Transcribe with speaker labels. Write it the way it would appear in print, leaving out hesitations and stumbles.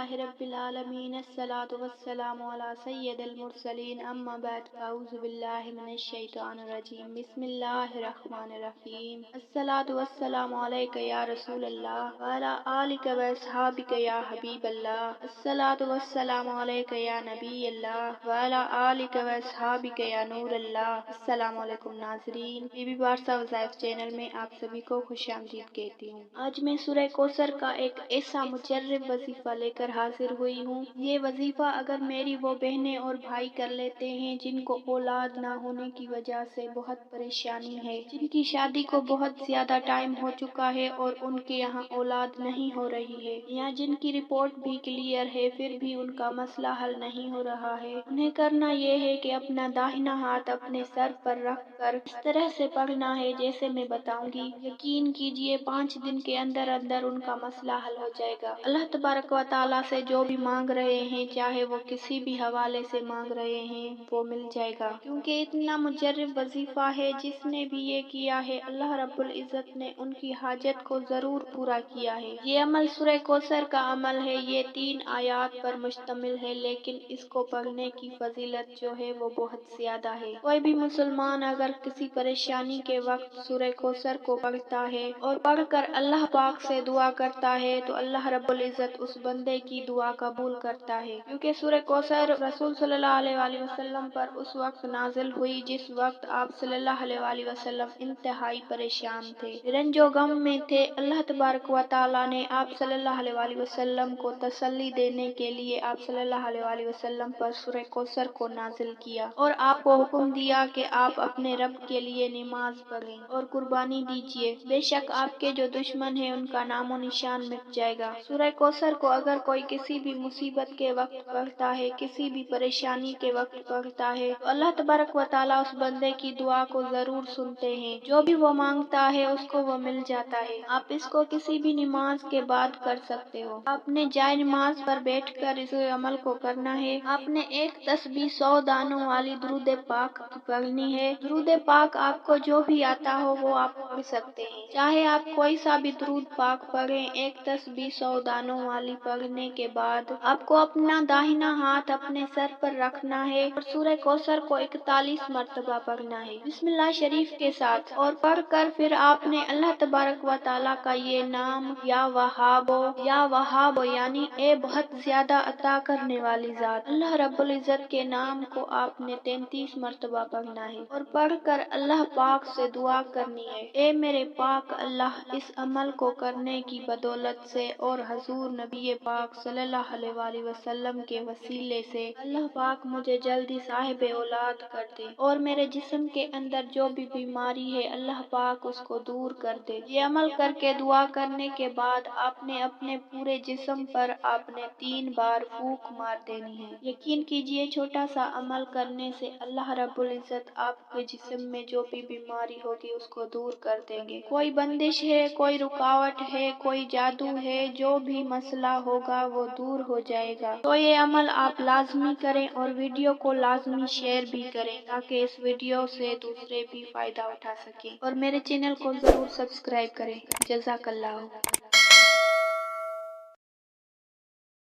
Speaker 1: للہ رب العالمین الصلاۃ والسلام علی سید المرسلین اما بعد اعوذ باللہ من الشیطان الرجیم بسم اللہ الرحمن الرحیم الصلاۃ والسلام علیک یا رسول اللہ وعلی آلک و اصحابک یا حبیب اللہ الصلاۃ والسلام علیک یا نبی اللہ وعلی آلک و اصحابک یا نور اللہ۔ السلام علیکم ناظرین، بی بی بارسا وظائف چینل میں آپ سبھی کو خوش آمدید کہتی ہوں۔ آج میں سورہ کوثر کا ایک ایسا مجرب وظیفہ لے کر حاضر ہوئی ہوں۔ یہ وظیفہ اگر میری وہ بہنیں اور بھائی کر لیتے ہیں جن کو اولاد نہ ہونے کی وجہ سے بہت پریشانی ہے، جن کی شادی کو بہت زیادہ ٹائم ہو چکا ہے اور ان کے یہاں اولاد نہیں ہو رہی ہے، یا جن کی رپورٹ بھی کلیئر ہے پھر بھی ان کا مسئلہ حل نہیں ہو رہا ہے، انہیں کرنا یہ ہے کہ اپنا داہنا ہاتھ اپنے سر پر رکھ کر اس طرح سے پڑھنا ہے جیسے میں بتاؤں گی۔ یقین کیجئے 5 دن کے اندر اندر ان کا مسئلہ حل ہو جائے گا۔ اللہ تبارک و تعالیٰ سے جو بھی مانگ رہے ہیں، چاہے وہ کسی بھی حوالے سے مانگ رہے ہیں، وہ مل جائے گا، کیونکہ اتنا مجرب وظیفہ ہے۔ جس نے بھی یہ کیا ہے اللہ رب العزت نے ان کی حاجت کو ضرور پورا کیا ہے۔ یہ عمل سورہ کوثر کا عمل ہے، یہ 3 آیات پر مشتمل ہے، لیکن اس کو پڑھنے کی فضیلت جو ہے وہ بہت زیادہ ہے۔ کوئی بھی مسلمان اگر کسی پریشانی کے وقت سورہ کوثر کو پڑھتا ہے اور پڑھ کر اللہ پاک سے دعا کرتا ہے تو اللہ رب العزت اس بندے کی دعا قبول کرتا ہے، کیونکہ سورہ کوثر رسول صلی اللہ علیہ وآلہ وسلم پر اس وقت نازل ہوئی جس وقت آپ صلی اللہ علیہ وآلہ وسلم انتہائی پریشان تھے، رنج و غم میں تھے۔ اللہ تبارک و تعالیٰ نے آپ صلی اللہ علیہ وآلہ وسلم کو تسلی دینے کے لیے آپ صلی اللہ علیہ وآلہ وسلم پر سورہ کوثر کو نازل کیا اور آپ کو حکم دیا کہ آپ اپنے رب کے لیے نماز پڑھیں اور قربانی دیجیے، بے شک آپ کے جو دشمن ہیں ان کا نام و نشان مٹ جائے گا۔ سورہ کوثر کو اگر کوئی کسی بھی مصیبت کے وقت پڑھتا ہے، کسی بھی پریشانی کے وقت پڑھتا ہے تو اللہ تبارک و تعالیٰ اس بندے کی دعا کو ضرور سنتے ہیں، جو بھی وہ مانگتا ہے اس کو وہ مل جاتا ہے۔ آپ اس کو کسی بھی نماز کے بعد کر سکتے ہو، آپ نے جائے نماز پر بیٹھ کر اس عمل کو کرنا ہے۔ آپ نے ایک تسبیح 100 دانوں والی درود پاک پڑھنی ہے۔ درود پاک آپ کو جو بھی آتا ہو وہ آپ پڑھ سکتے ہیں، چاہے آپ کوئی سا بھی درود پاک پڑھیں۔ ایک تسبیح 100 دانوں والی پڑھنے کے بعد آپ کو اپنا داہنا ہاتھ اپنے سر پر رکھنا ہے اور سورہ کوثر کو 41 مرتبہ پڑھنا ہے بسم اللہ شریف کے ساتھ، اور پڑھ کر پھر آپ نے اللہ تبارک و تعالیٰ کا یہ نام یا وہاب یعنی اے بہت زیادہ عطا کرنے والی ذات، اللہ رب العزت کے نام کو آپ نے 33 مرتبہ پڑھنا ہے اور پڑھ کر اللہ پاک سے دعا کرنی ہے، اے میرے پاک اللہ، اس عمل کو کرنے کی بدولت سے اور حضور نبی پاک صلی اللہ علیہ وآلہ وسلم کے وسیلے سے اللہ پاک مجھے جلدی صاحب اولاد کر دے اور میرے جسم کے اندر جو بھی بیماری ہے اللہ پاک اس کو دور کر دے۔ یہ عمل کر کے دعا کرنے کے بعد آپ نے اپنے پورے جسم پر آپ نے 3 بار پھونک مار دینی ہے۔ یقین کیجئے چھوٹا سا عمل کرنے سے اللہ رب العزت آپ کے جسم میں جو بھی بیماری ہوگی اس کو دور کر دیں گے۔ کوئی بندش ہے، کوئی رکاوٹ ہے، کوئی جادو ہے، جو بھی مسئلہ ہوگا وہ دور ہو جائے گا۔ تو یہ عمل آپ لازمی کریں اور ویڈیو کو لازمی شیئر بھی کریں تاکہ اس ویڈیو سے دوسرے بھی فائدہ اٹھا سکیں، اور میرے چینل کو ضرور سبسکرائب کریں۔ جزاک اللہ۔